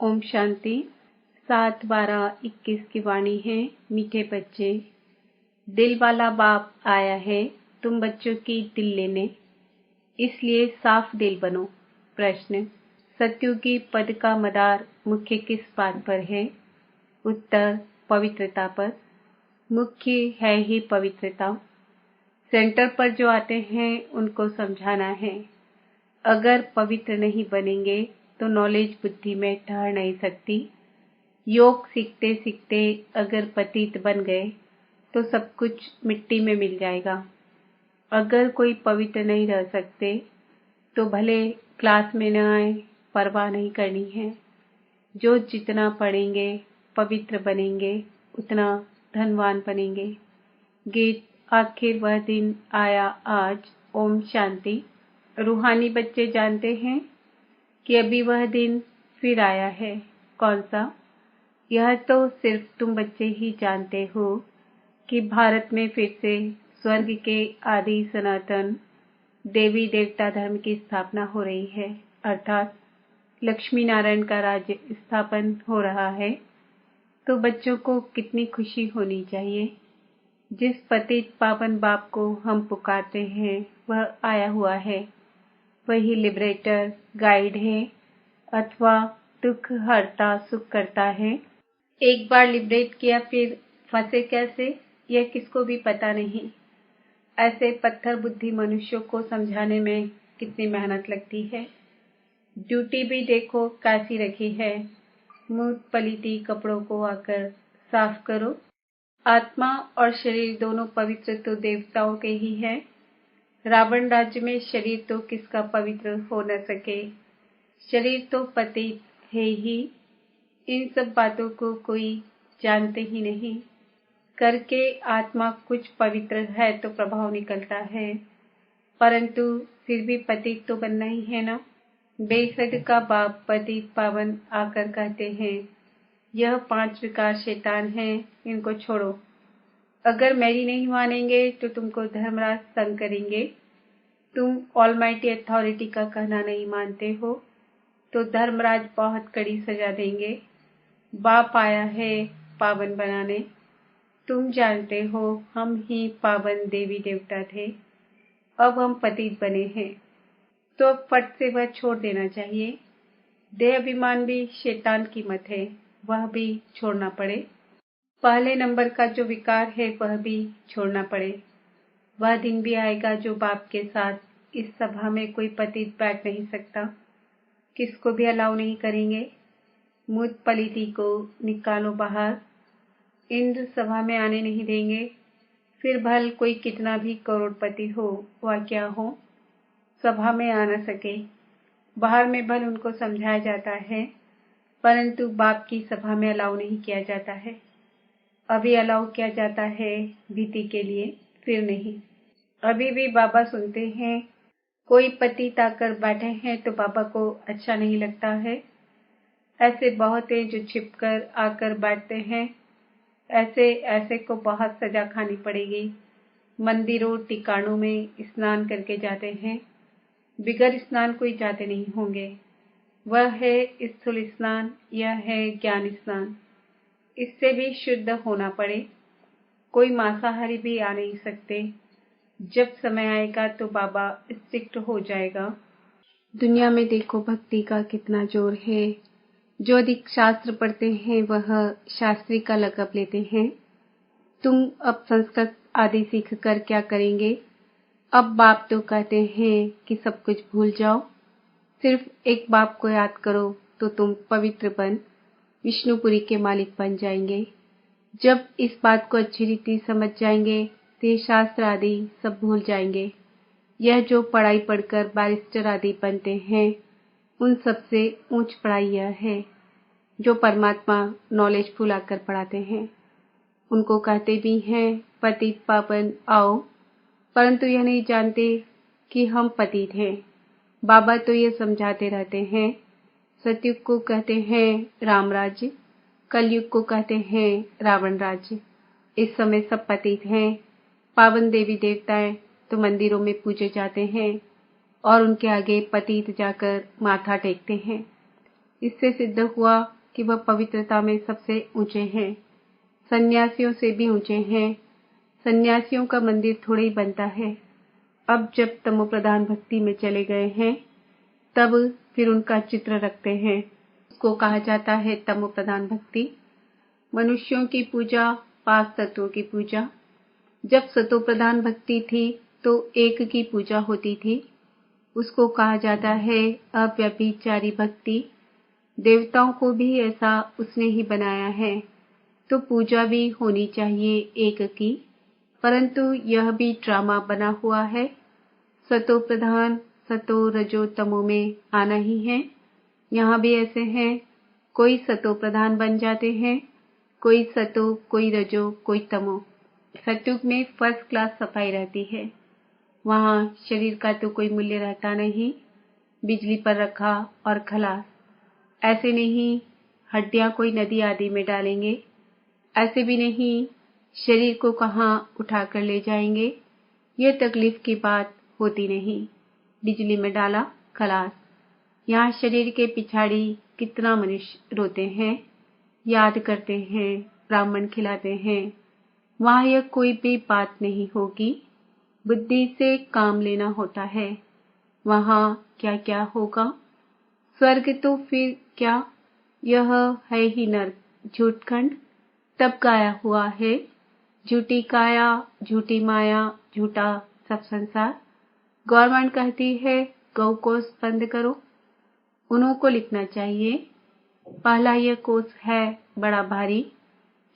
ओम शांति। 7/12/21 की वाणी है। मीठे बच्चे, दिल वाला बाप आया है तुम बच्चों की दिल लेने, इसलिए साफ दिल बनो। प्रश्न, सत्युगी पद का मदार मुख्य किस बात पर है? उत्तर, पवित्रता पर। मुख्य है ही पवित्रता। सेंटर पर जो आते हैं उनको समझाना है। अगर पवित्र नहीं बनेंगे तो नॉलेज बुद्धि में ठहर नहीं सकती। योग सीखते सीखते अगर पतित बन गए तो सब कुछ मिट्टी में मिल जाएगा। अगर कोई पवित्र नहीं रह सकते तो भले क्लास में न आए, परवाह नहीं करनी है। जो जितना पढ़ेंगे पवित्र बनेंगे उतना धनवान बनेंगे। गीत, आखिर वह दिन आया आज। ओम शांति। रूहानी बच्चे जानते हैं कि अभी वह दिन फिर आया है। कौन सा? यह तो सिर्फ तुम बच्चे ही जानते हो कि भारत में फिर से स्वर्ग के आदि सनातन देवी देवता धर्म की स्थापना हो रही है, अर्थात लक्ष्मी नारायण का राज्य स्थापन हो रहा है। तो बच्चों को कितनी खुशी होनी चाहिए। जिस पतित पावन बाप को हम पुकारते हैं वह आया हुआ है। वही लिबरेटर, गाइड है अथवा दुख हरता सुख करता है। एक बार लिबरेट किया फिर फंसे कैसे, यह किसको भी पता नहीं। ऐसे पत्थर बुद्धि मनुष्यों को समझाने में कितनी मेहनत लगती है। ड्यूटी भी देखो कैसी रखी है। मूत पलीती कपड़ों को आकर साफ करो। आत्मा और शरीर दोनों पवित्र तो देवताओं के ही है। रावण राज्य में शरीर तो किसका पवित्र हो न सके। शरीर तो पतित है ही। इन सब बातों को कोई जानते ही नहीं। करके आत्मा कुछ पवित्र है तो प्रभाव निकलता है, परंतु फिर भी पतित तो बनना ही है ना। बेहद का बाप पतित पावन आकर कहते हैं, यह 5 विकार शैतान हैं, इनको छोड़ो। अगर मेरी नहीं मानेंगे तो तुमको धर्मराज तंग करेंगे। तुम ऑलमाइटी अथॉरिटी का कहना नहीं मानते हो तो धर्मराज बहुत कड़ी सजा देंगे। बाप आया है पावन बनाने। तुम जानते हो हम ही पावन देवी देवता थे, अब हम पतित बने हैं तो अब फट से वह छोड़ देना चाहिए। देह अभिमान भी शैतान की मत है, वह भी छोड़ना पड़े। पहले नंबर का जो विकार है वह भी छोड़ना पड़े। वह दिन भी आएगा जो बाप के साथ इस सभा में कोई पतित बैठ नहीं सकता। किसको भी अलाउ नहीं करेंगे। मूत पलीती को निकालो बाहर। इंद्र सभा में आने नहीं देंगे। फिर भल कोई कितना भी करोड़पति हो वा क्या हो, सभा में आ न सके। बाहर में भल उनको समझाया जाता है, परंतु बाप की सभा में अलाउ नहीं किया जाता है। अभी अलाउ किया जाता है भीति के लिए, फिर नहीं। अभी भी बाबा सुनते हैं। कोई पतित आकर बैठे हैं तो बाबा को अच्छा नहीं लगता है। ऐसे बहुत हैं जो छिपकर आकर बैठते हैं। ऐसे ऐसे को बहुत सजा खानी पड़ेगी। मंदिरों टिकाणों में स्नान करके जाते हैं, बिगर स्नान कोई जाते नहीं होंगे। वह है स्थूल स्नान, यह है ज्ञान स्नान। इससे भी शुद्ध होना पड़े। कोई मांसाहारी भी आ नहीं सकते। जब समय आएगा तो बाबा स्ट्रिक्ट हो जाएगा। दुनिया में देखो भक्ति का कितना जोर है। जो अधिक शास्त्र पढ़ते हैं वह शास्त्री का लक़ब लेते हैं। तुम अब संस्कृत आदि सीख कर क्या करेंगे? अब बाप तो कहते हैं कि सब कुछ भूल जाओ, सिर्फ एक बाप को याद करो तो तुम पवित्र बन विष्णुपुरी के मालिक बन जाएंगे। जब इस बात को अच्छी रीति समझ जाएंगे तो ये शास्त्र आदि सब भूल जाएंगे। यह जो पढ़ाई पढ़कर बैरिस्टर आदि बनते हैं उन सबसे ऊंच पढ़ाई यह है जो परमात्मा नॉलेज फुलाकर पढ़ाते हैं। उनको कहते भी हैं पतित पावन आओ, परंतु यह नहीं जानते कि हम पतित हैं। बाबा तो ये समझाते रहते हैं। सतयुग को कहते हैं राम राज्य, कलयुग को कहते हैं रावण राज्य। इस समय सब पतित हैं। पावन देवी देवताएं तो मंदिरों में पूजे जाते हैं और उनके आगे पतित जाकर माथा टेकते हैं। इससे सिद्ध हुआ कि वह पवित्रता में सबसे ऊंचे हैं, सन्यासियों से भी ऊंचे हैं। सन्यासियों का मंदिर थोड़ा ही बनता है। अब जब तमो प्रधान भक्ति में चले गए हैं, तब फिर उनका चित्र रखते हैं। उसको कहा जाता है तमो प्रधान भक्ति। मनुष्यों की पूजा, 5 तत्वों की पूजा। जब सतो प्रधान भक्ति थी तो एक की पूजा होती थी, उसको कहा जाता है अव्यभिचारी भक्ति। देवताओं को भी ऐसा उसने ही बनाया है, तो पूजा भी होनी चाहिए एक की, परंतु यह भी ड्रामा बना हुआ है। सतो प्रधान, सतो रजो तमो में आना ही है। यहाँ भी ऐसे हैं, कोई सतो प्रधान बन जाते हैं, कोई सतो, कोई रजो, कोई तमो। सतयुग में फर्स्ट क्लास सफाई रहती है। वहाँ शरीर का तो कोई मूल्य रहता नहीं, बिजली पर रखा और खलास। ऐसे नहीं हड्डियां कोई नदी आदि में डालेंगे, ऐसे भी नहीं शरीर को कहाँ उठा कर ले जाएंगे, ये तकलीफ की बात होती नहीं। बिजली में डाला खलास। यहाँ शरीर के पिछाड़ी कितना मनुष्य रोते हैं, याद करते हैं, ब्राह्मण खिलाते हैं। वहाँ यह कोई भी बात नहीं होगी, बुद्धि से काम लेना होता है। वहाँ क्या क्या होगा, स्वर्ग तो फिर क्या, यह है ही नर्क, झूठखंड। तब गाया हुआ है, झूठी काया, झूठी माया, झूठा सब संसार। गवर्नमेंट कहती है गौ कोष बंद करो, उन्हों को लिखना चाहिए, पहला यह कोष है बड़ा भारी,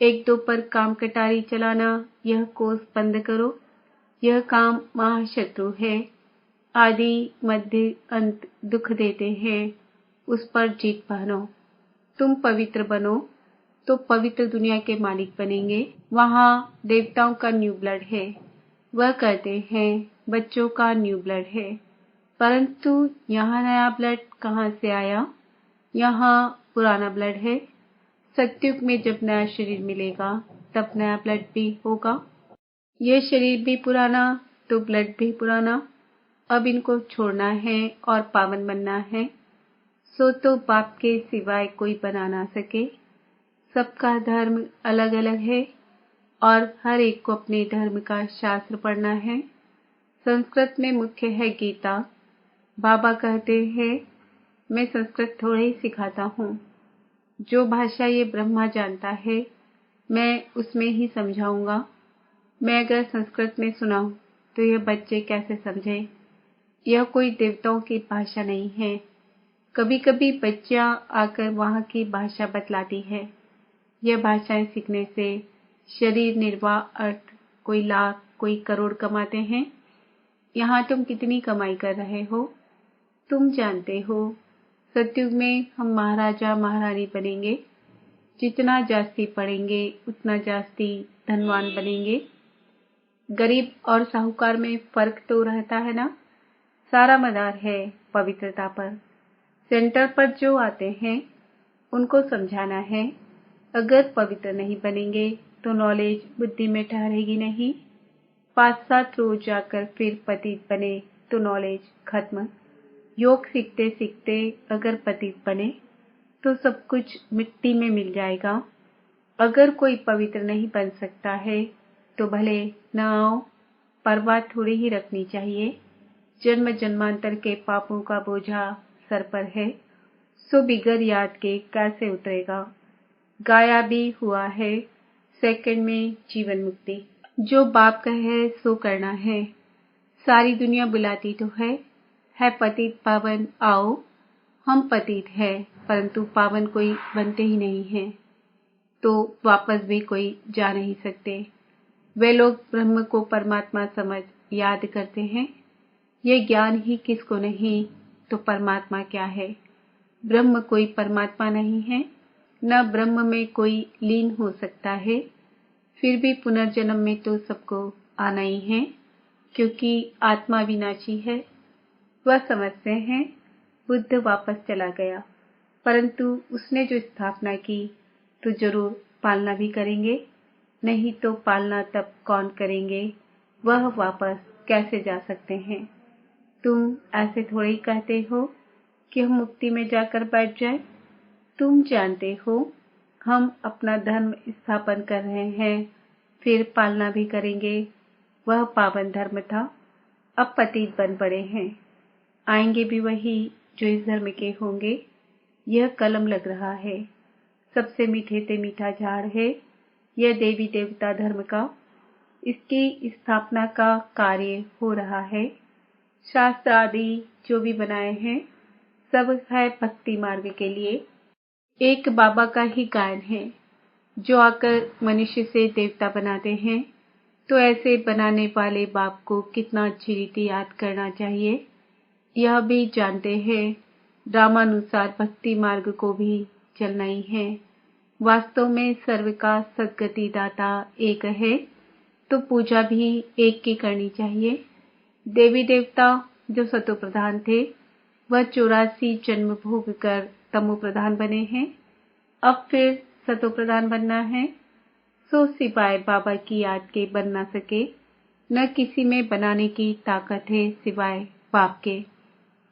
1-2 पर काम कटारी चलाना, यह कोष बंद करो, यह काम महाशत्रु है, आदि मध्य अंत दुख देते हैं, उस पर जीत पहनो। तुम पवित्र बनो तो पवित्र दुनिया के मालिक बनेंगे। वहाँ देवताओं का न्यू ब्लड है, वह कहते हैं बच्चों का न्यू ब्लड है, परंतु यहाँ नया ब्लड कहाँ से आया, यहाँ पुराना ब्लड है। सतयुग में जब नया शरीर मिलेगा तब नया ब्लड भी होगा। ये शरीर भी पुराना तो ब्लड भी पुराना। अब इनको छोड़ना है और पावन बनना है, सो तो बाप के सिवाय कोई बना ना सके। सबका धर्म अलग अलग है और हर एक को अपने धर्म का शास्त्र पढ़ना है। संस्कृत में मुख्य है गीता। बाबा कहते हैं मैं संस्कृत थोड़ा ही सिखाता हूँ, जो भाषा ये ब्रह्मा जानता है मैं उसमें ही समझाऊंगा। मैं अगर संस्कृत में सुनाऊं तो यह बच्चे कैसे समझे, यह कोई देवताओं की भाषा नहीं है। कभी कभी बच्चियां आकर वहाँ की भाषा बतलाती है। यह भाषाएं सीखने से शरीर निर्वाह अर्थ कोई लाख कोई करोड़ कमाते हैं। यहाँ तुम कितनी कमाई कर रहे हो तुम जानते हो। सतयुग में हम महाराजा महारानी बनेंगे, जितना जास्ती पढ़ेंगे उतना जास्ती धनवान बनेंगे। गरीब और साहूकार में फर्क तो रहता है ना। सारा मदार है पवित्रता पर। सेंटर पर जो आते हैं उनको समझाना है, अगर पवित्र नहीं बनेंगे तो नॉलेज बुद्धि में ठहरेगी नहीं। 5-7 रोज जाकर फिर पतित बने तो नॉलेज खत्म। योग सीखते सीखते अगर पतित बने तो सब कुछ मिट्टी में मिल जाएगा। अगर कोई पवित्र नहीं बन सकता है तो भले न आओ, परवाह थोड़ी ही रखनी चाहिए। जन्म जन्मांतर के पापों का बोझा सर पर है, सो बिगर याद के कैसे उतरेगा। गाया भी हुआ है सेकंड में जीवन मुक्ति। जो बाप कहे सो करना है। सारी दुनिया बुलाती तो है पतित पावन आओ। हम पतित है परंतु पावन कोई बनते ही नहीं है, तो वापस भी कोई जा नहीं सकते। वे लोग ब्रह्म को परमात्मा समझ याद करते हैं। ये ज्ञान ही किसको नहीं तो परमात्मा क्या है। ब्रह्म कोई परमात्मा नहीं है, न ब्रह्म में कोई लीन हो सकता है। फिर भी पुनर्जन्म में तो सबको आना ही है, क्योंकि आत्मा विनाशी है। वह समझते हैं बुद्ध वापस चला गया, परंतु उसने जो स्थापना की तो जरूर पालना भी करेंगे, नहीं तो पालना तब कौन करेंगे, वह वापस कैसे जा सकते हैं। तुम ऐसे थोड़े ही कहते हो कि हम मुक्ति में जाकर बैठ जाए। तुम जानते हो, हम अपना धर्म स्थापन कर रहे हैं, फिर पालना भी करेंगे। वह पावन धर्म था, अब पतित बन पड़े हैं। आएंगे भी वही जो इस धर्म के होंगे। यह कलम लग रहा है, सबसे मीठे से मीठा झाड़ है यह देवी देवता धर्म का। इसकी स्थापना का कार्य हो रहा है। शास्त्र आदि जो भी बनाए हैं सब है भक्ति मार्ग के लिए। एक बाबा का ही गायन है जो आकर मनुष्य से देवता बनाते हैं। तो ऐसे बनाने वाले बाप को कितना अच्छी रीति याद करना चाहिए। यह भी जानते हैं रामानुसार भक्ति मार्ग को भी चलना ही है। वास्तव में सर्व का सद्गति दाता एक है, तो पूजा भी एक की करनी चाहिए। देवी देवता जो सतो प्रधान थे वह 84 जन्म भोग कर तमो प्रधान बने हैं। अब फिर सतो प्रधान बनना है। सो सिवाय बाबा की याद के बन ना सके, न किसी में बनाने की ताकत है सिवाय बाप के।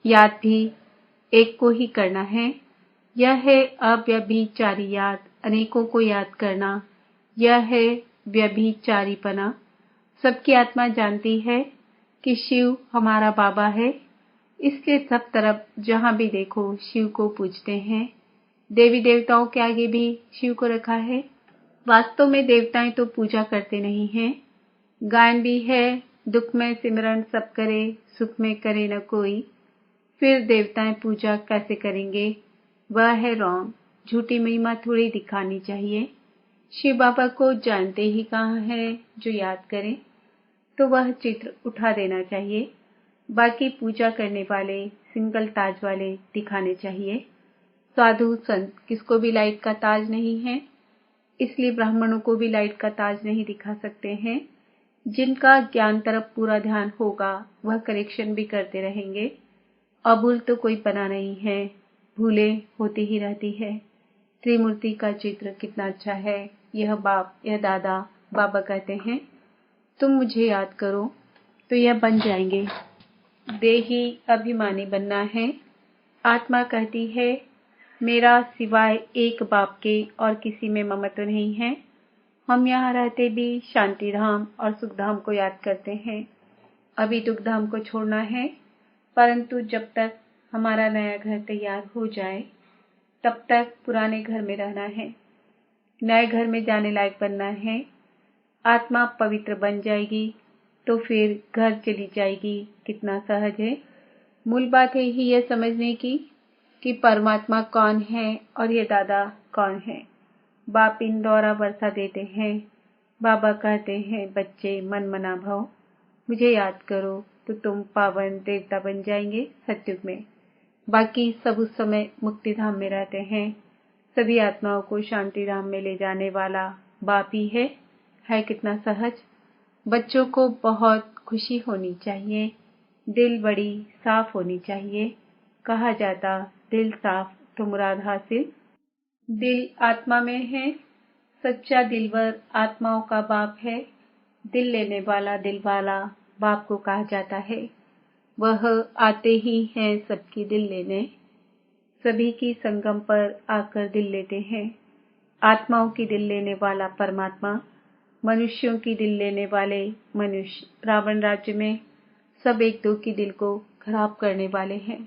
याद भी एक को ही करना है। यह है अव्यभिचारी याद, अनेकों को याद करना। यह है व्यभिचारीपना। सबकी आत्मा जानती है कि शिव हमारा बाबा है, इसलिए सब तरफ जहां भी देखो शिव को पूजते हैं। देवी देवताओं के आगे भी शिव को रखा है। वास्तव में देवताएं तो पूजा करते नहीं हैं। गायन भी है, दुख में सिमरन सब करे, सुख में करे न कोई। फिर देवताएं पूजा कैसे करेंगे? वह है रॉन्ग। झूठी महिमा थोड़ी दिखानी चाहिए। शिव बाबा को जानते ही कहाँ है जो याद करें, तो वह चित्र उठा देना चाहिए। बाकी पूजा करने वाले सिंगल ताज वाले दिखाने चाहिए। साधु संत किसको भी लाइट का ताज नहीं है, इसलिए ब्राह्मणों को भी लाइट का ताज नहीं दिखा सकते हैं। जिनका ज्ञान तरफ पूरा ध्यान होगा वह करेक्शन भी करते रहेंगे। अभूल तो कोई बना नहीं है, भूलें होती ही रहती है। त्रिमूर्ति का चित्र कितना अच्छा है। यह बाप, यह दादा। बाबा कहते हैं तुम मुझे याद करो तो यह बन जाएंगे। देही अभिमानी बनना है। आत्मा कहती है मेरा सिवाय एक बाप के और किसी में ममत्व नहीं है। हम यहाँ रहते भी शांति धाम और सुख धाम को याद करते हैं। अभी दुख धाम को छोड़ना है, परंतु जब तक हमारा नया घर तैयार हो जाए तब तक पुराने घर में रहना है। नए घर में जाने लायक बनना है। आत्मा पवित्र बन जाएगी तो फिर घर चली जाएगी। कितना सहज है। मूल बात है ही यह समझने की कि परमात्मा कौन है और ये दादा कौन है। बाप इंदौरा वर्षा देते हैं। बाबा कहते हैं बच्चे मन मना भव, मुझे याद करो तो तुम पावन देवता बन जाएंगे सत्युग में। बाकी सब उस समय मुक्ति धाम में रहते हैं। सभी आत्माओं को शांति धाम में ले जाने वाला बाप ही है कितना सहज। बच्चों को बहुत खुशी होनी चाहिए। दिल बड़ी साफ होनी चाहिए। कहा जाता दिल साफ तो मुराद हासिल। दिल आत्मा में है। सच्चा दिलवर आत्माओं का बाप है। दिल लेने वाला दिल वाला बाप को कहा जाता है। वह आते ही हैं सबकी दिल लेने। सभी की संगम पर आकर दिल लेते हैं। आत्माओं की दिल लेने वाला परमात्मा, मनुष्यों की दिल लेने वाले मनुष्य। रावण राज्य में सब एक दो की दिल को खराब करने वाले हैं।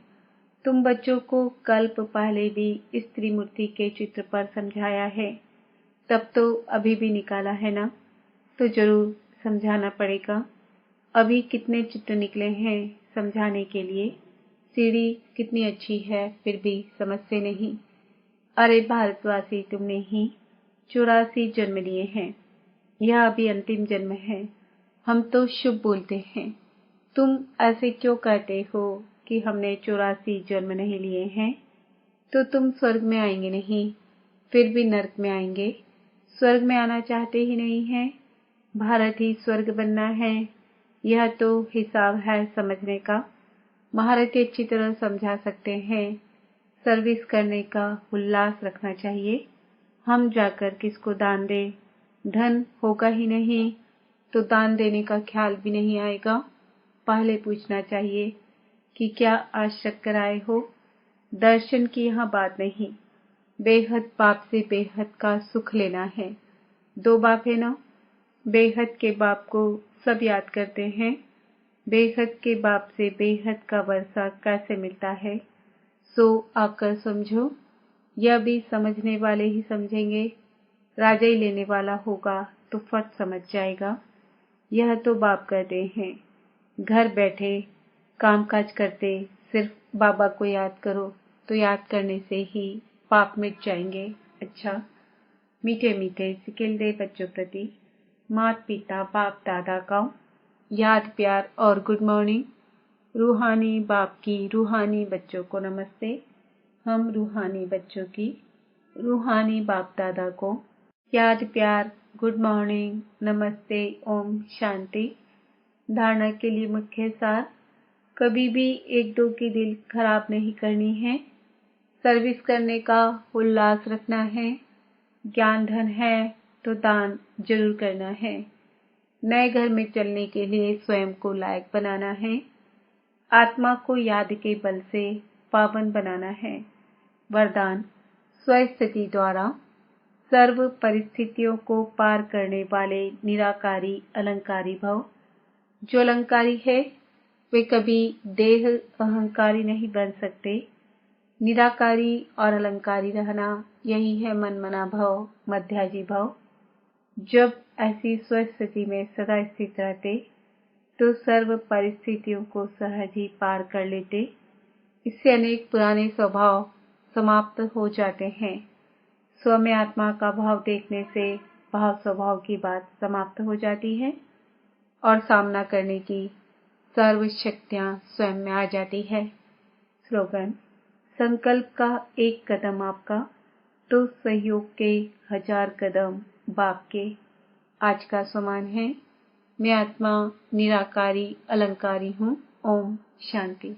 तुम बच्चों को कल्प पहले भी इस त्रिमूर्ति के चित्र पर समझाया है, तब तो अभी भी निकाला है ना, तो जरूर समझाना पड़ेगा। अभी कितने चित्र निकले हैं समझाने के लिए। सीढ़ी कितनी अच्छी है फिर भी समझते नहीं। अरे भारतवासी, तुमने ही 84 जन्म लिए हैं। यह अभी अंतिम जन्म है। हम तो शुभ बोलते हैं। तुम ऐसे क्यों कहते हो कि हमने 84 जन्म नहीं लिए हैं? तो तुम स्वर्ग में आएंगे नहीं, फिर भी नरक में आएंगे। स्वर्ग में आना चाहते ही नहीं हैं। भारत ही स्वर्ग बनना है। यह तो हिसाब है समझने का। महाराज की अच्छी तरह समझा सकते हैं। सर्विस करने का उल्लास रखना चाहिए। हम जाकर किसको दान दें? धन होगा ही नहीं तो दान देने का ख्याल भी नहीं आएगा। पहले पूछना चाहिए कि क्या आज शक्कर आए हो। दर्शन की यहाँ बात नहीं, बेहद बाप से बेहद का सुख लेना है। 2 बाप है ना, बेहद के बाप को सब याद करते हैं। बेहद के बाप से बेहद का वर्षा कैसे मिलता है, सो आकर समझो। यह भी समझने वाले ही समझेंगे, राजा ही लेने वाला होगा तो फट समझ जाएगा। यह तो बाप कहते हैं, घर बैठे कामकाज करते सिर्फ बाबा को याद करो तो याद करने से ही पाप मिट जाएंगे। अच्छा, मीठे मीठे सिकिल दे बच्चों प्रति माता पिता बाप दादा का याद प्यार और गुड मॉर्निंग। रूहानी बाप की रूहानी बच्चों को नमस्ते। हम रूहानी बच्चों की रूहानी बाप दादा को याद प्यार गुड मॉर्निंग नमस्ते ओम शांति। धारणा के लिए मुख्य सार, कभी भी एक दो की दिल खराब नहीं करनी है। सर्विस करने का उल्लास रखना है। ज्ञान धन है तो दान जरूर करना है। नए घर में चलने के लिए स्वयं को लायक बनाना है। आत्मा को याद के बल से पावन बनाना है। वरदान, स्वस्थिति द्वारा सर्व परिस्थितियों को पार करने वाले निराकारी अलंकारी भव। जो अलंकारी है वे कभी देह अहंकारी नहीं बन सकते। निराकारी और अलंकारी रहना यही है मनमना भव, मध्याजी भव। जब ऐसी स्वस्थिति में सदा स्थित रहते तो सर्व परिस्थितियों को सहज ही पार कर लेते। इससे अनेक पुराने स्वभाव समाप्त हो जाते हैं। स्व में आत्मा का भाव देखने से भाव स्वभाव की बात समाप्त हो जाती है और सामना करने की सर्व शक्तियां स्वयं में आ जाती है। स्लोगन, संकल्प का एक कदम आपका तो सहयोग के 1000 कदम बाप के। आज का समान है, मैं आत्मा निराकारी अलंकारी हूँ। ओम शांति।